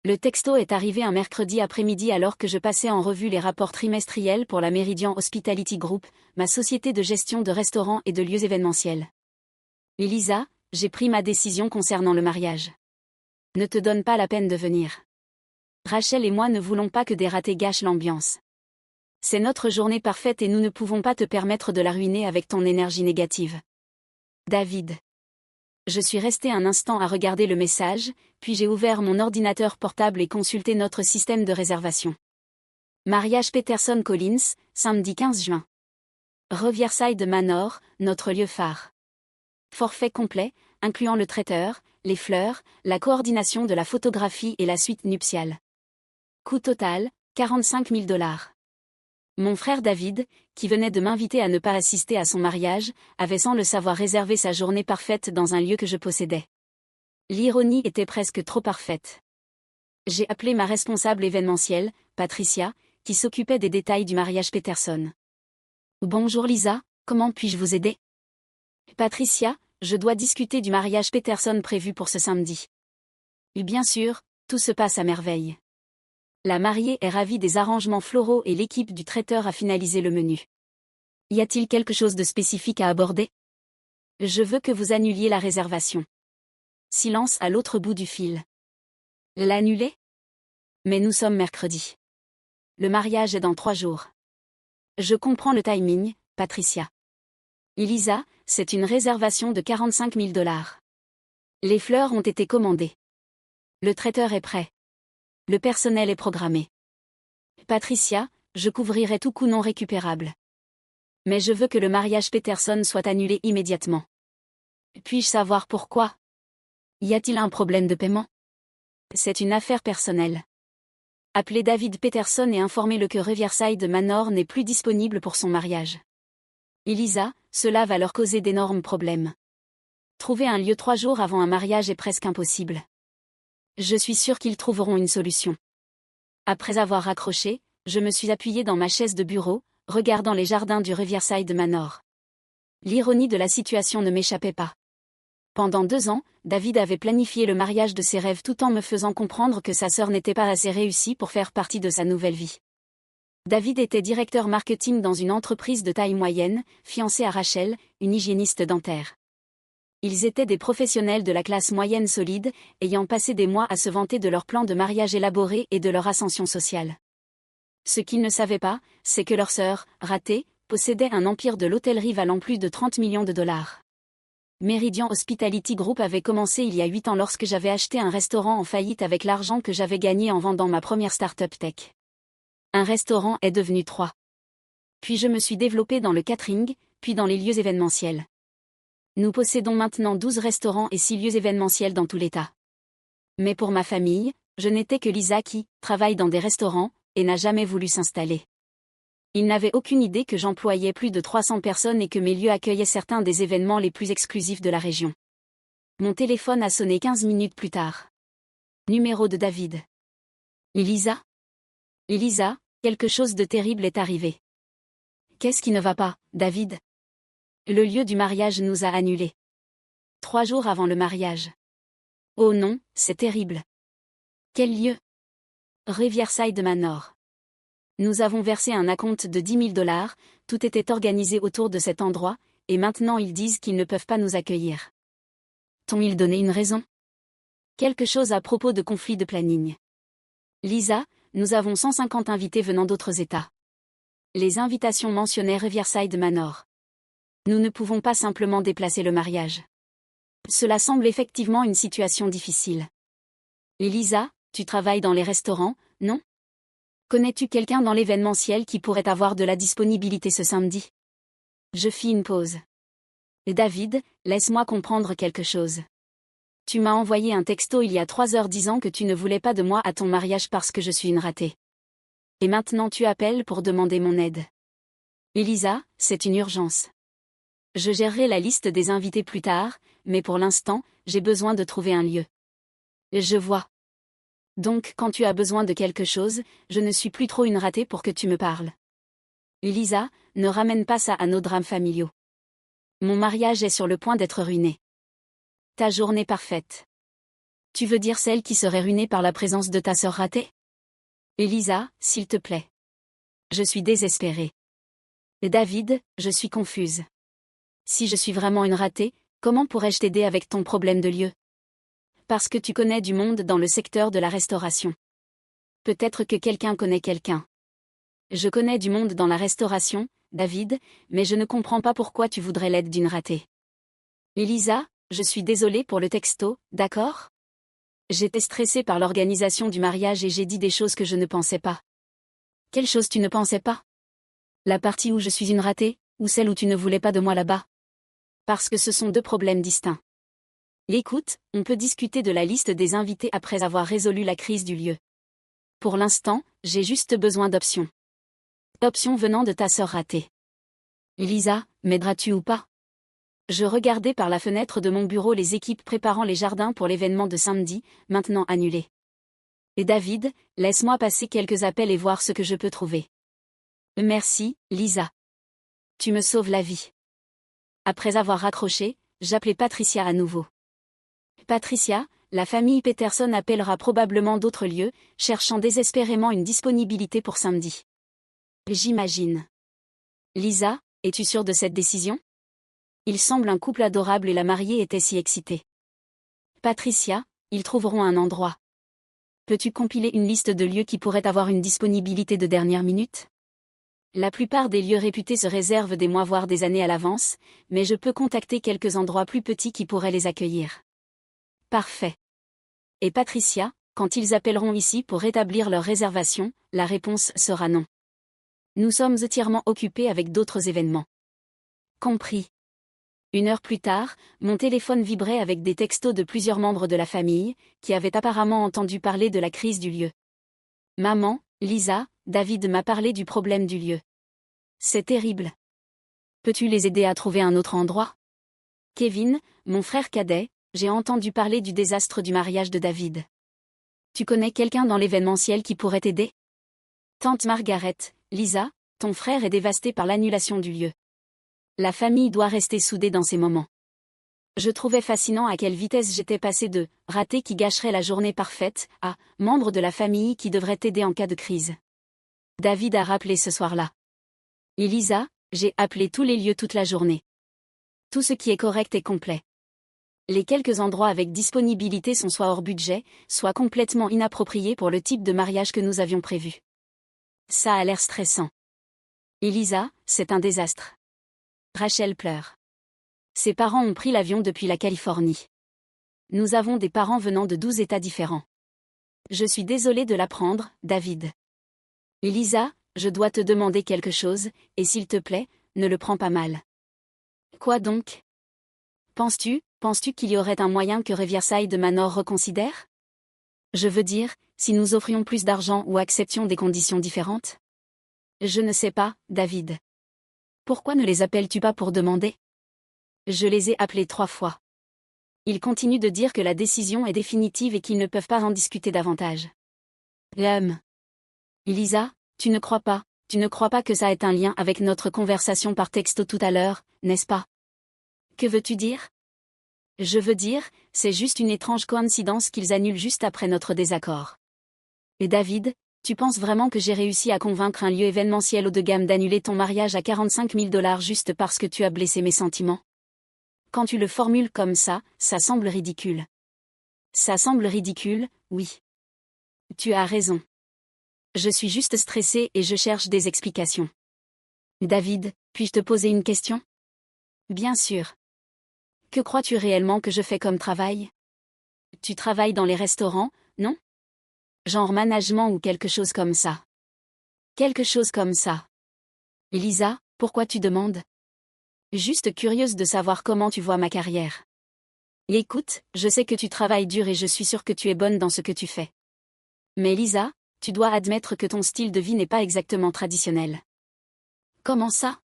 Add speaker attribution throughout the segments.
Speaker 1: Le texto est arrivé un mercredi après-midi alors que je passais en revue les rapports trimestriels pour la Meridian Hospitality Group, ma société de gestion de restaurants et de lieux événementiels. Elisa, j'ai pris ma décision concernant le mariage. Ne te donne pas la peine de venir. Rachel et moi ne voulons pas que des ratés gâchent l'ambiance. C'est notre journée parfaite et nous ne pouvons pas te permettre de la ruiner avec ton énergie négative. David. Je suis resté un instant à regarder le message, puis j'ai ouvert mon ordinateur portable et consulté notre système de réservation. Mariage Peterson Collins, samedi 15 juin. Riverside Manor, notre lieu phare. Forfait complet, incluant le traiteur, les fleurs, la coordination de la photographie et la suite nuptiale. Coût total, 45 000 $. Mon frère David, qui venait de m'inviter à ne pas assister à son mariage, avait sans le savoir réservé sa journée parfaite dans un lieu que je possédais. L'ironie était presque trop parfaite. J'ai appelé ma responsable événementielle, Patricia, qui s'occupait des détails du mariage Peterson. Bonjour Lisa, comment puis-je vous aider? Patricia, je dois discuter du mariage Peterson prévu pour ce samedi. Bien sûr, tout se passe à merveille. La mariée est ravie des arrangements floraux et l'équipe du traiteur a finalisé le menu. Y a-t-il quelque chose de spécifique à aborder? Je veux que vous annuliez la réservation. Silence à l'autre bout du fil. L'annuler? Mais nous sommes mercredi. Le mariage est dans 3 jours. Je comprends le timing, Patricia. Elisa, c'est une réservation de 45 000 $. Les fleurs ont été commandées. Le traiteur est prêt. Le personnel est programmé. Patricia, je couvrirai tout coût non récupérable. Mais je veux que le mariage Peterson soit annulé immédiatement. Puis-je savoir pourquoi? Y a-t-il un problème de paiement? C'est une affaire personnelle. Appelez David Peterson et informez-le que Riverside Manor n'est plus disponible pour son mariage. Elisa, cela va leur causer d'énormes problèmes. Trouver un lieu 3 jours avant un mariage est presque impossible. Je suis sûre qu'ils trouveront une solution. Après avoir raccroché, je me suis appuyée dans ma chaise de bureau, regardant les jardins du Riverside Manor. L'ironie de la situation ne m'échappait pas. Pendant 2 ans, David avait planifié le mariage de ses rêves tout en me faisant comprendre que sa sœur n'était pas assez réussie pour faire partie de sa nouvelle vie. David était directeur marketing dans une entreprise de taille moyenne, fiancé à Rachel, une hygiéniste dentaire. Ils étaient des professionnels de la classe moyenne solide, ayant passé des mois à se vanter de leur plan de mariage élaboré et de leur ascension sociale. Ce qu'ils ne savaient pas, c'est que leur sœur, ratée, possédait un empire de l'hôtellerie valant plus de 30 millions de $. Meridian Hospitality Group avait commencé il y a 8 ans lorsque j'avais acheté un restaurant en faillite avec l'argent que j'avais gagné en vendant ma première start-up tech. Un restaurant est devenu 3. Puis je me suis développée dans le catering, puis dans les lieux événementiels. Nous possédons maintenant 12 restaurants et 6 lieux événementiels dans tout l'État. Mais pour ma famille, je n'étais que Lisa qui travaille dans des restaurants et n'a jamais voulu s'installer. Ils n'avaient aucune idée que j'employais plus de 300 personnes et que mes lieux accueillaient certains des événements les plus exclusifs de la région. Mon téléphone a sonné 15 minutes plus tard. Numéro de David. Elisa? Elisa, quelque chose de terrible est arrivé. Qu'est-ce qui ne va pas, David? Le lieu du mariage nous a annulés. 3 jours avant le mariage. Oh non, c'est terrible. Quel lieu? Riverside Manor. Nous avons versé un acompte de 10 000 $, tout était organisé autour de cet endroit, et maintenant ils disent qu'ils ne peuvent pas nous accueillir. T'ont-ils donné une raison? Quelque chose à propos de conflit de planning. Lisa, nous avons 150 invités venant d'autres États. Les invitations mentionnaient Riverside Manor. Nous ne pouvons pas simplement déplacer le mariage. Cela semble effectivement une situation difficile. Elisa, tu travailles dans les restaurants, non? Connais-tu quelqu'un dans l'événementiel qui pourrait avoir de la disponibilité ce samedi? Je fis une pause. David, laisse-moi comprendre quelque chose. Tu m'as envoyé un texto il y a 3 heures disant que tu ne voulais pas de moi à ton mariage parce que je suis une ratée. Et maintenant tu appelles pour demander mon aide. Elisa, c'est une urgence. Je gérerai la liste des invités plus tard, mais pour l'instant, j'ai besoin de trouver un lieu. Je vois. Donc quand tu as besoin de quelque chose, je ne suis plus trop une ratée pour que tu me parles. Elisa, ne ramène pas ça à nos drames familiaux. Mon mariage est sur le point d'être ruiné. Ta journée parfaite. Tu veux dire celle qui serait ruinée par la présence de ta sœur ratée? Elisa, s'il te plaît. Je suis désespérée. Et David, je suis confuse. Si je suis vraiment une ratée, comment pourrais-je t'aider avec ton problème de lieu? Parce que tu connais du monde dans le secteur de la restauration. Peut-être que quelqu'un connaît quelqu'un. Je connais du monde dans la restauration, David, mais je ne comprends pas pourquoi tu voudrais l'aide d'une ratée. Elisa, je suis désolée pour le texto, d'accord? J'étais stressée par l'organisation du mariage et j'ai dit des choses que je ne pensais pas. Quelle chose tu ne pensais pas? La partie où je suis une ratée, ou celle où tu ne voulais pas de moi là-bas? Parce que ce sont deux problèmes distincts. Écoute, on peut discuter de la liste des invités après avoir résolu la crise du lieu. Pour l'instant, j'ai juste besoin d'options. Options venant de ta sœur ratée. Elisa, m'aideras-tu ou pas? Je regardais par la fenêtre de mon bureau les équipes préparant les jardins pour l'événement de samedi, maintenant annulé. Et David, laisse-moi passer quelques appels et voir ce que je peux trouver. Merci, Lisa. Tu me sauves la vie. Après avoir raccroché, j'appelais Patricia à nouveau. Patricia, la famille Peterson appellera probablement d'autres lieux, cherchant désespérément une disponibilité pour samedi. J'imagine. Lisa, es-tu sûre de cette décision? Il semble un couple adorable et la mariée était si excitée. Patricia, ils trouveront un endroit. Peux-tu compiler une liste de lieux qui pourraient avoir une disponibilité de dernière minute? La plupart des lieux réputés se réservent des mois voire des années à l'avance, mais je peux contacter quelques endroits plus petits qui pourraient les accueillir. Parfait. Et Patricia, quand ils appelleront ici pour rétablir leur réservation, la réponse sera non. Nous sommes entièrement occupés avec d'autres événements. Compris. 1 heure plus tard, mon téléphone vibrait avec des textos de plusieurs membres de la famille, qui avaient apparemment entendu parler de la crise du lieu. Maman, Lisa, David m'a parlé du problème du lieu. C'est terrible. Peux-tu les aider à trouver un autre endroit? Kevin, mon frère cadet, j'ai entendu parler du désastre du mariage de David. Tu connais quelqu'un dans l'événementiel qui pourrait t'aider? Tante Margaret, Lisa, ton frère est dévasté par l'annulation du lieu. La famille doit rester soudée dans ces moments. Je trouvais fascinant à quelle vitesse j'étais passé de « raté qui gâcherait la journée parfaite » à « membre de la famille qui devrait t'aider en cas de crise ». David a rappelé ce soir-là. Elisa, j'ai appelé tous les lieux toute la journée. Tout ce qui est correct est complet. Les quelques endroits avec disponibilité sont soit hors budget, soit complètement inappropriés pour le type de mariage que nous avions prévu. Ça a l'air stressant. Elisa, c'est un désastre. Rachel pleure. Ses parents ont pris l'avion depuis la Californie. Nous avons des parents venant de 12 États différents. Je suis désolée de l'apprendre, David. Elisa, je dois te demander quelque chose, et s'il te plaît, ne le prends pas mal. Quoi donc? Penses-tu qu'il y aurait un moyen que Riverside Manor reconsidère? Je veux dire, si nous offrions plus d'argent ou acceptions des conditions différentes? Je ne sais pas, David. Pourquoi ne les appelles-tu pas pour demander? Je les ai appelés 3 fois. Ils continuent de dire que la décision est définitive et qu'ils ne peuvent pas en discuter davantage. Elisa, tu ne crois pas que ça ait un lien avec notre conversation par texto tout à l'heure, n'est-ce pas? Que veux-tu dire? Je veux dire, c'est juste une étrange coïncidence qu'ils annulent juste après notre désaccord. Et David, tu penses vraiment que j'ai réussi à convaincre un lieu événementiel haut de gamme d'annuler ton mariage à 45 000 $ juste parce que tu as blessé mes sentiments? Quand tu le formules comme ça semble ridicule. Ça semble ridicule, oui. Tu as raison. Je suis juste stressée et je cherche des explications. David, puis-je te poser une question? Bien sûr. Que crois-tu réellement que je fais comme travail? Tu travailles dans les restaurants, non? Genre management ou quelque chose comme ça. Quelque chose comme ça. Elisa, pourquoi tu demandes? Juste curieuse de savoir comment tu vois ma carrière. Et écoute, je sais que tu travailles dur et je suis sûre que tu es bonne dans ce que tu fais. Mais Lisa, tu dois admettre que ton style de vie n'est pas exactement traditionnel. Comment ça?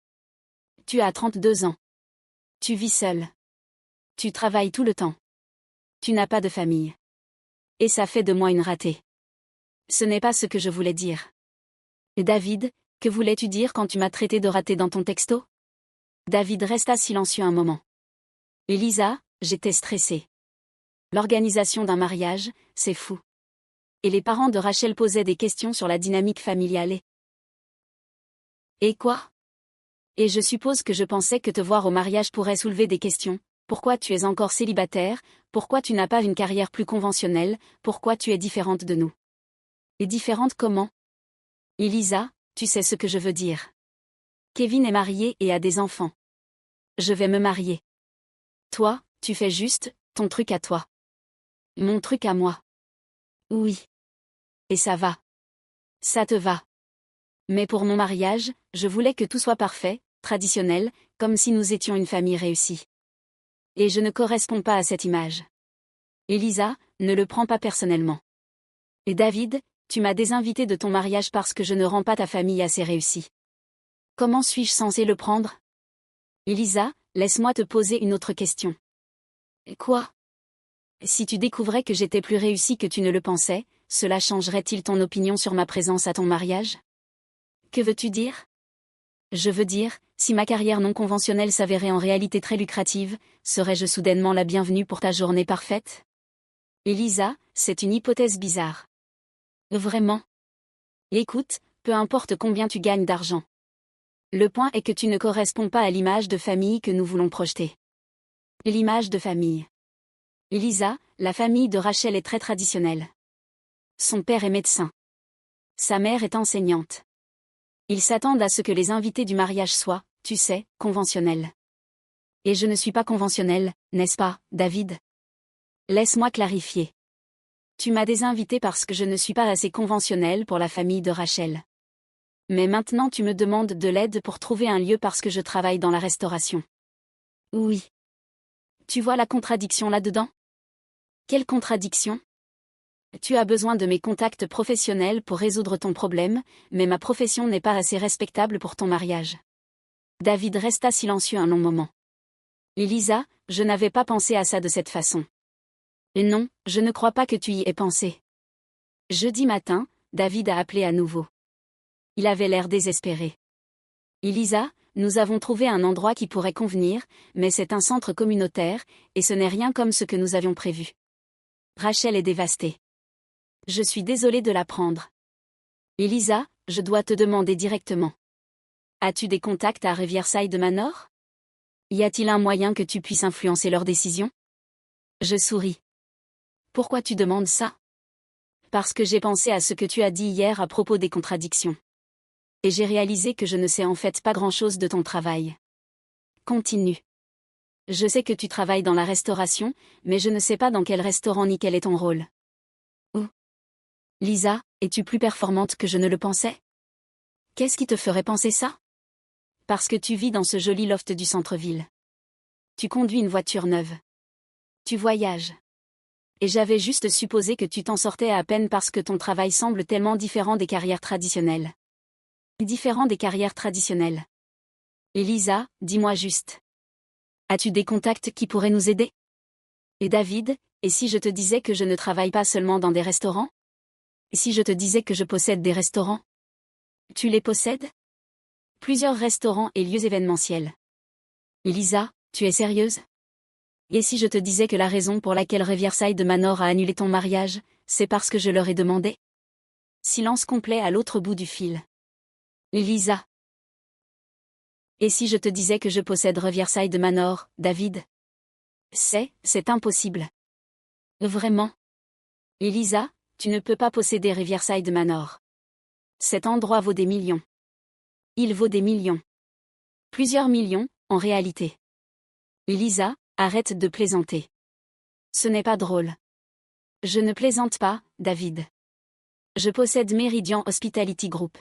Speaker 1: Tu as 32 ans. Tu vis seule. Tu travailles tout le temps. Tu n'as pas de famille. Et ça fait de moi une ratée. Ce n'est pas ce que je voulais dire. Et David, que voulais-tu dire quand tu m'as traité de ratée dans ton texto? David resta silencieux un moment. Elisa, j'étais stressée. L'organisation d'un mariage, c'est fou. Et les parents de Rachel posaient des questions sur la dynamique familiale. Et quoi? Et je suppose que je pensais que te voir au mariage pourrait soulever des questions. Pourquoi tu es encore célibataire? Pourquoi tu n'as pas une carrière plus conventionnelle? Pourquoi tu es différente de nous? Et différente comment? Elisa, tu sais ce que je veux dire. Kevin est marié et a des enfants. Je vais me marier. Toi, tu fais juste ton truc à toi. Mon truc à moi. Oui. Et ça va. Ça te va. Mais pour mon mariage, je voulais que tout soit parfait, traditionnel, comme si nous étions une famille réussie. Et je ne corresponds pas à cette image. Elisa, ne le prends pas personnellement. Et David, tu m'as désinvité de ton mariage parce que je ne rends pas ta famille assez réussie. Comment suis-je censé le prendre? Elisa, laisse-moi te poser une autre question. Quoi? Si tu découvrais que j'étais plus réussie que tu ne le pensais, cela changerait-il ton opinion sur ma présence à ton mariage? Que veux-tu dire? Je veux dire, si ma carrière non conventionnelle s'avérait en réalité très lucrative, serais-je soudainement la bienvenue pour ta journée parfaite? Elisa, c'est une hypothèse bizarre. Vraiment? Écoute, peu importe combien tu gagnes d'argent. Le point est que tu ne corresponds pas à l'image de famille que nous voulons projeter. L'image de famille. Elisa, la famille de Rachel est très traditionnelle. Son père est médecin. Sa mère est enseignante. Ils s'attendent à ce que les invités du mariage soient, tu sais, conventionnels. Et je ne suis pas conventionnelle, n'est-ce pas, David? Laisse-moi clarifier. Tu m'as désinvité parce que je ne suis pas assez conventionnelle pour la famille de Rachel. Mais maintenant tu me demandes de l'aide pour trouver un lieu parce que je travaille dans la restauration. Oui. Tu vois la contradiction là-dedans? Quelle contradiction? Tu as besoin de mes contacts professionnels pour résoudre ton problème, mais ma profession n'est pas assez respectable pour ton mariage. David resta silencieux un long moment. Elisa, je n'avais pas pensé à ça de cette façon. Et non, je ne crois pas que tu y aies pensé. Jeudi matin, David a appelé à nouveau. Il avait l'air désespéré. Elisa, nous avons trouvé un endroit qui pourrait convenir, mais c'est un centre communautaire, et ce n'est rien comme ce que nous avions prévu. Rachel est dévastée. Je suis désolée de l'apprendre. Elisa, je dois te demander directement. As-tu des contacts à Riverside Manor? Y a-t-il un moyen que tu puisses influencer leurs décisions? Je souris. Pourquoi tu demandes ça? Parce que j'ai pensé à ce que tu as dit hier à propos des contradictions. Et j'ai réalisé que je ne sais en fait pas grand-chose de ton travail. Continue. Je sais que tu travailles dans la restauration, mais je ne sais pas dans quel restaurant ni quel est ton rôle. Où? Lisa, es-tu plus performante que je ne le pensais? Qu'est-ce qui te ferait penser ça? Parce que tu vis dans ce joli loft du centre-ville. Tu conduis une voiture neuve. Tu voyages. Et j'avais juste supposé que tu t'en sortais à peine parce que ton travail semble tellement différent des carrières traditionnelles. Différent des carrières traditionnelles. Elisa, dis-moi juste. As-tu des contacts qui pourraient nous aider? Et David, et si je te disais que je ne travaille pas seulement dans des restaurants? Et si je te disais que je possède des restaurants? Tu les possèdes? Plusieurs restaurants et lieux événementiels. Elisa, tu es sérieuse? Et si je te disais que la raison pour laquelle Riverside Manor a annulé ton mariage, c'est parce que je leur ai demandé? Silence complet à l'autre bout du fil. Elisa. Et si je te disais que je possède Riverside Manor, David? C'est impossible. Vraiment? Elisa, tu ne peux pas posséder Riverside Manor. Cet endroit vaut des millions. Il vaut des millions. Plusieurs millions, en réalité. Elisa, arrête de plaisanter. Ce n'est pas drôle. Je ne plaisante pas, David. Je possède Meridian Hospitality Group.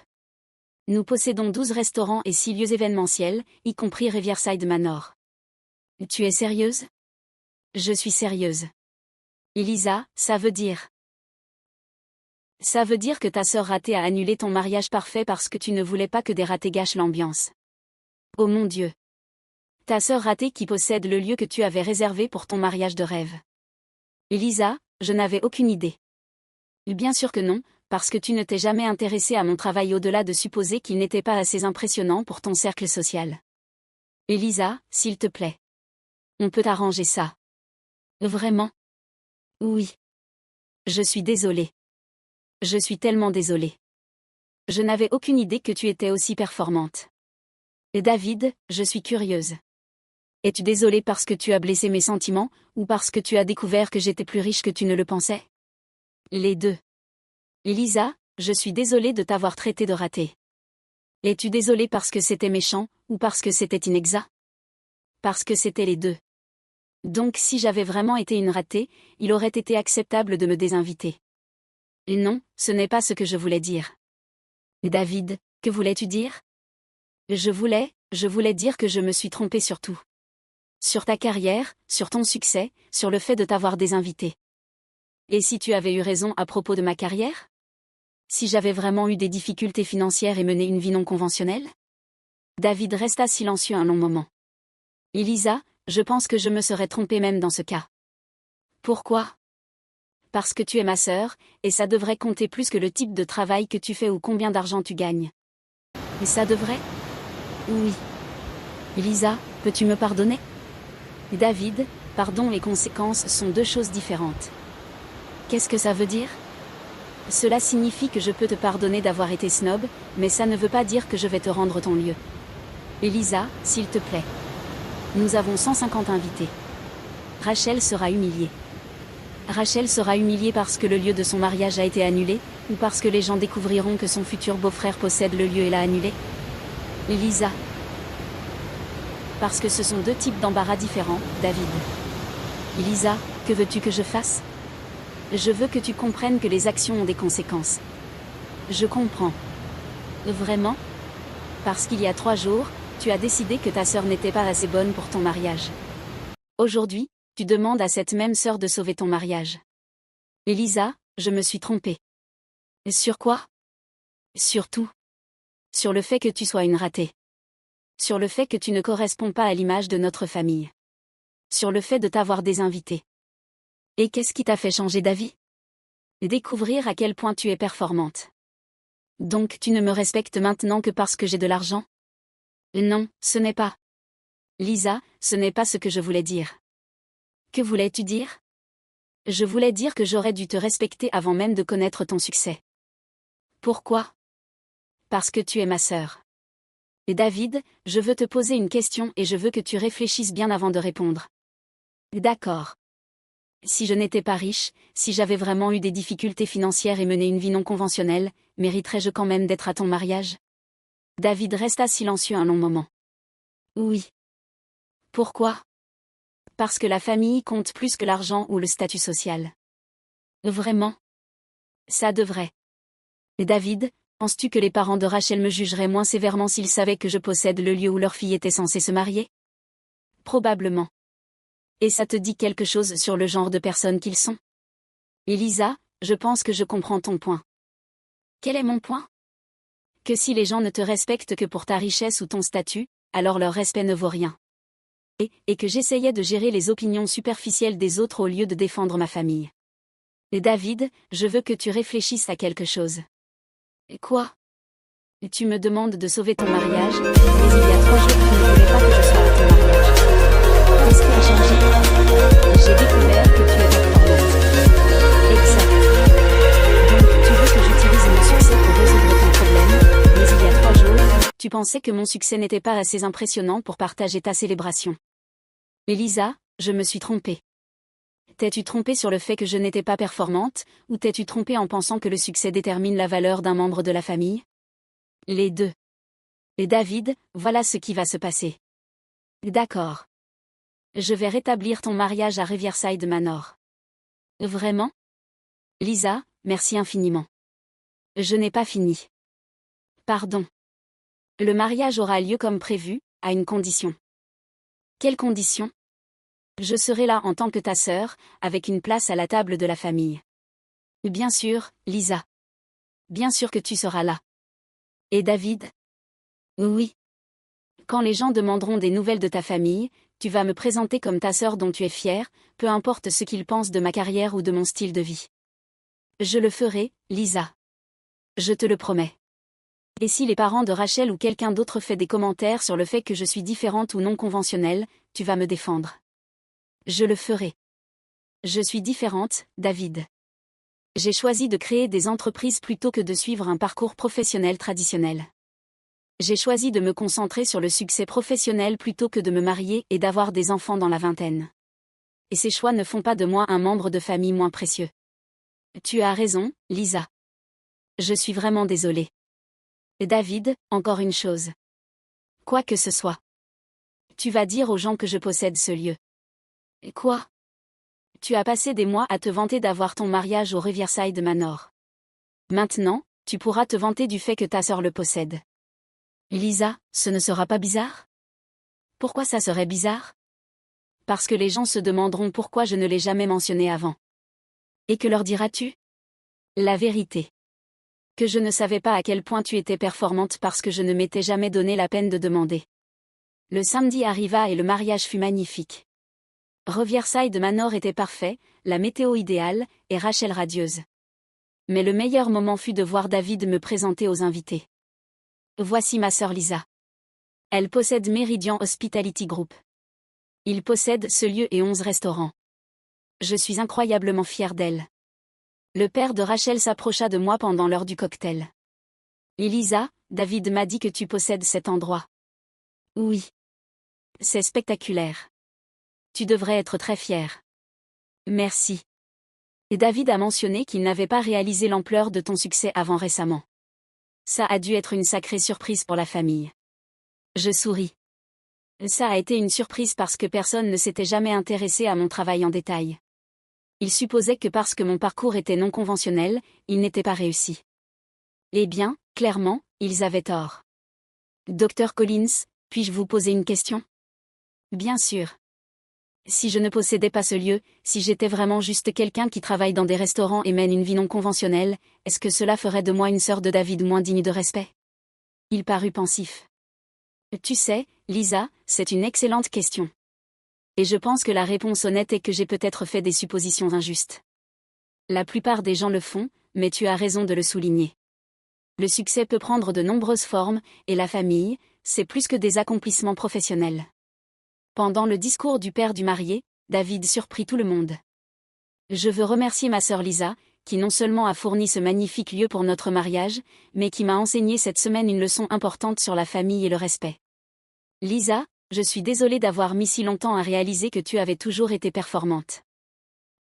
Speaker 1: Nous possédons 12 restaurants et 6 lieux événementiels, y compris Riverside Manor. Tu es sérieuse? Je suis sérieuse. Elisa, ça veut dire... Ça veut dire que ta sœur ratée a annulé ton mariage parfait parce que tu ne voulais pas que des ratés gâchent l'ambiance. Oh mon Dieu. Ta sœur ratée qui possède le lieu que tu avais réservé pour ton mariage de rêve. Elisa, je n'avais aucune idée. Bien sûr que non, parce que tu ne t'es jamais intéressée à mon travail au-delà de supposer qu'il n'était pas assez impressionnant pour ton cercle social. Elisa, s'il te plaît. On peut arranger ça. Vraiment? Oui. Je suis désolée. Je suis tellement désolée. Je n'avais aucune idée que tu étais aussi performante. Et David, je suis curieuse. Es-tu désolée parce que tu as blessé mes sentiments, ou parce que tu as découvert que j'étais plus riche que tu ne le pensais? Les deux. Elisa, je suis désolée de t'avoir traité de raté. Es-tu désolée parce que c'était méchant, ou parce que c'était inexact? Parce que c'était les deux. Donc si j'avais vraiment été une ratée, il aurait été acceptable de me désinviter. Et non, ce n'est pas ce que je voulais dire. David, que voulais-tu dire? Je voulais dire que je me suis trompée sur tout. Sur ta carrière, sur ton succès, sur le fait de t'avoir désinvité. Et si tu avais eu raison à propos de ma carrière? Si j'avais vraiment eu des difficultés financières et mené une vie non conventionnelle? David resta silencieux un long moment. Elisa, je pense que je me serais trompée même dans ce cas. Pourquoi? Parce que tu es ma sœur, et ça devrait compter plus que le type de travail que tu fais ou combien d'argent tu gagnes. Et ça devrait? Oui. Elisa, peux-tu me pardonner? David, pardon et conséquences sont deux choses différentes. Qu'est-ce que ça veut dire? Cela signifie que je peux te pardonner d'avoir été snob, mais ça ne veut pas dire que je vais te rendre ton lieu. Elisa, s'il te plaît. Nous avons 150 invités. Rachel sera humiliée. Rachel sera humiliée parce que le lieu de son mariage a été annulé, ou parce que les gens découvriront que son futur beau-frère possède le lieu et l'a annulé? Elisa. Parce que ce sont deux types d'embarras différents, David. Elisa, que veux-tu que je fasse? Je veux que tu comprennes que les actions ont des conséquences. Je comprends. Vraiment? Parce qu'il y a 3 jours, tu as décidé que ta sœur n'était pas assez bonne pour ton mariage. Aujourd'hui, tu demandes à cette même sœur de sauver ton mariage. Elisa, je me suis trompée. Sur quoi? Sur tout. Sur le fait que tu sois une ratée. Sur le fait que tu ne corresponds pas à l'image de notre famille. Sur le fait de t'avoir désinvité. Et qu'est-ce qui t'a fait changer d'avis? Découvrir à quel point tu es performante. Donc tu ne me respectes maintenant que parce que j'ai de l'argent? Non, ce n'est pas. Lisa, ce n'est pas ce que je voulais dire. Que voulais-tu dire? Je voulais dire que j'aurais dû te respecter avant même de connaître ton succès. Pourquoi? Parce que tu es ma sœur. Et David, je veux te poser une question et je veux que tu réfléchisses bien avant de répondre. D'accord. Si je n'étais pas riche, si j'avais vraiment eu des difficultés financières et mené une vie non conventionnelle, mériterais-je quand même d'être à ton mariage? David resta silencieux un long moment. Oui. Pourquoi? Parce que la famille compte plus que l'argent ou le statut social. Vraiment? Ça devrait. Et David, penses-tu que les parents de Rachel me jugeraient moins sévèrement s'ils savaient que je possède le lieu où leur fille était censée se marier? Probablement. Et ça te dit quelque chose sur le genre de personnes qu'ils sont? Elisa, je pense que je comprends ton point. Quel est mon point? Que si les gens ne te respectent que pour ta richesse ou ton statut, alors leur respect ne vaut rien. Et que j'essayais de gérer les opinions superficielles des autres au lieu de défendre ma famille. Et David, je veux que tu réfléchisses à quelque chose. Et quoi? Tu me demandes de sauver ton mariage, mais il y a 3 jours tu ne voulais pas que je sois à ton mariage. Qu'est-ce qui a changé? J'ai découvert que tu es performante. Exact. Donc tu veux que j'utilise mon succès pour résoudre ton problème, mais il y a 3 jours, tu pensais que mon succès n'était pas assez impressionnant pour partager ta célébration. Elisa, je me suis trompée. T'es-tu trompée sur le fait que je n'étais pas performante, ou t'es-tu trompée en pensant que le succès détermine la valeur d'un membre de la famille? Les deux. Et David, voilà ce qui va se passer. D'accord. Je vais rétablir ton mariage à Riverside Manor. Vraiment? Lisa, merci infiniment. Je n'ai pas fini. Pardon. Le mariage aura lieu comme prévu, à une condition. Quelle condition? Je serai là en tant que ta sœur, avec une place à la table de la famille. Bien sûr, Lisa. Bien sûr que tu seras là. Et David? Oui. Quand les gens demanderont des nouvelles de ta famille, tu vas me présenter comme ta sœur dont tu es fière, peu importe ce qu'ils pensent de ma carrière ou de mon style de vie. Je le ferai, Lisa. Je te le promets. Et si les parents de Rachel ou quelqu'un d'autre fait des commentaires sur le fait que je suis différente ou non conventionnelle, tu vas me défendre. Je le ferai. Je suis différente, David. J'ai choisi de créer des entreprises plutôt que de suivre un parcours professionnel traditionnel. J'ai choisi de me concentrer sur le succès professionnel plutôt que de me marier et d'avoir des enfants dans la vingtaine. Et ces choix ne font pas de moi un membre de famille moins précieux. Tu as raison, Lisa. Je suis vraiment désolée. Et David, encore une chose. Quoi que ce soit. Tu vas dire aux gens que je possède ce lieu. Et quoi? Tu as passé des mois à te vanter d'avoir ton mariage au Riverside Manor. Maintenant, tu pourras te vanter du fait que ta sœur le possède. Lisa, ce ne sera pas bizarre? Pourquoi ça serait bizarre? Parce que les gens se demanderont pourquoi je ne l'ai jamais mentionné avant. Et que leur diras-tu? La vérité. Que je ne savais pas à quel point tu étais performante parce que je ne m'étais jamais donné la peine de demander. Le samedi arriva et le mariage fut magnifique. Riverside Manor était parfait, la météo idéale, et Rachel radieuse. Mais le meilleur moment fut de voir David me présenter aux invités. Voici ma sœur Lisa. Elle possède Meridian Hospitality Group. Il possède ce lieu et 11 restaurants. Je suis incroyablement fière d'elle. Le père de Rachel s'approcha de moi pendant l'heure du cocktail. Lisa, David m'a dit que tu possèdes cet endroit. Oui. C'est spectaculaire. Tu devrais être très fière. Merci. Et David a mentionné qu'il n'avait pas réalisé l'ampleur de ton succès avant récemment. Ça a dû être une sacrée surprise pour la famille. Je souris. Ça a été une surprise parce que personne ne s'était jamais intéressé à mon travail en détail. Ils supposaient que parce que mon parcours était non conventionnel, il n'était pas réussi. Eh bien, clairement, ils avaient tort. Dr Collins, puis-je vous poser une question? Bien sûr. Si je ne possédais pas ce lieu, si j'étais vraiment juste quelqu'un qui travaille dans des restaurants et mène une vie non conventionnelle, est-ce que cela ferait de moi une sœur de David moins digne de respect? Il parut pensif. Tu sais, Lisa, c'est une excellente question. Et je pense que la réponse honnête est que j'ai peut-être fait des suppositions injustes. La plupart des gens le font, mais tu as raison de le souligner. Le succès peut prendre de nombreuses formes, et la famille, c'est plus que des accomplissements professionnels. Pendant le discours du père du marié, David surprit tout le monde. Je veux remercier ma sœur Lisa, qui non seulement a fourni ce magnifique lieu pour notre mariage, mais qui m'a enseigné cette semaine une leçon importante sur la famille et le respect. Lisa, je suis désolée d'avoir mis si longtemps à réaliser que tu avais toujours été performante.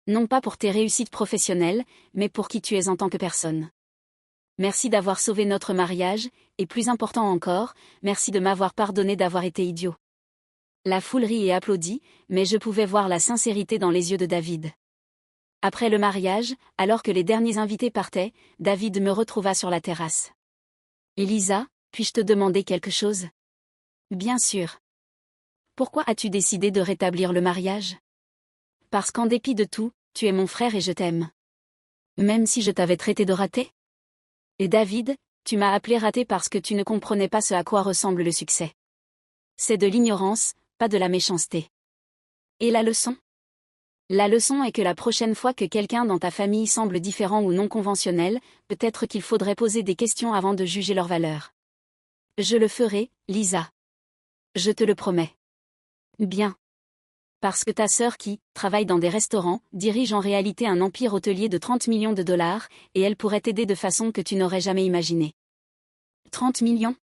Speaker 1: Non pas pour tes réussites professionnelles, mais pour qui tu es en tant que personne. Merci d'avoir sauvé notre mariage, et plus important encore, merci de m'avoir pardonné d'avoir été idiot. La foule rit et applaudit, mais je pouvais voir la sincérité dans les yeux de David. Après le mariage, alors que les derniers invités partaient, David me retrouva sur la terrasse. Lisa, puis-je te demander quelque chose? Bien sûr. Pourquoi as-tu décidé de rétablir le mariage? Parce qu'en dépit de tout, tu es mon frère et je t'aime. Même si je t'avais traité de raté? Et David, tu m'as appelé raté parce que tu ne comprenais pas ce à quoi ressemble le succès. C'est de l'ignorance, pas de la méchanceté. Et la leçon? La leçon est que la prochaine fois que quelqu'un dans ta famille semble différent ou non conventionnel, peut-être qu'il faudrait poser des questions avant de juger leur valeur. Je le ferai, Lisa. Je te le promets. Bien. Parce que ta sœur qui travaille dans des restaurants dirige en réalité un empire hôtelier de 30 millions de dollars, et elle pourrait t'aider de façon que tu n'aurais jamais imaginée. 30 millions?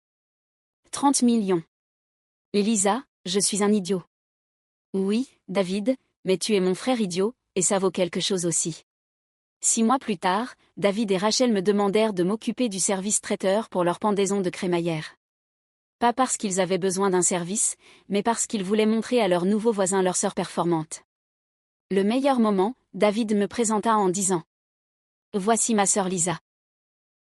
Speaker 1: 30 millions. Lisa, je suis un idiot. Oui, David, mais tu es mon frère idiot, et ça vaut quelque chose aussi. 6 mois plus tard, David et Rachel me demandèrent de m'occuper du service traiteur pour leur pendaison de crémaillère. Pas parce qu'ils avaient besoin d'un service, mais parce qu'ils voulaient montrer à leurs nouveaux voisins leur sœur performante. Le meilleur moment, David me présenta en disant: Voici ma sœur Lisa.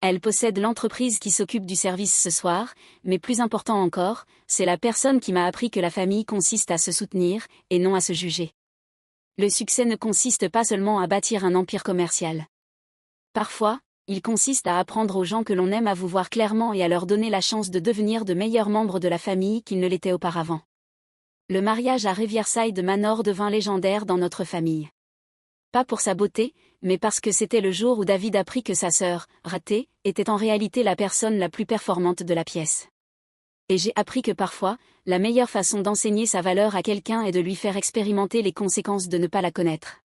Speaker 1: Elle possède l'entreprise qui s'occupe du service ce soir, mais plus important encore, c'est la personne qui m'a appris que la famille consiste à se soutenir, et non à se juger. Le succès ne consiste pas seulement à bâtir un empire commercial. Parfois, il consiste à apprendre aux gens que l'on aime à vous voir clairement et à leur donner la chance de devenir de meilleurs membres de la famille qu'ils ne l'étaient auparavant. Le mariage à Riverside Manor devint légendaire dans notre famille. Pas pour sa beauté, mais parce que c'était le jour où David apprit que sa sœur, ratée, était en réalité la personne la plus performante de la pièce. Et j'ai appris que parfois, la meilleure façon d'enseigner sa valeur à quelqu'un est de lui faire expérimenter les conséquences de ne pas la connaître.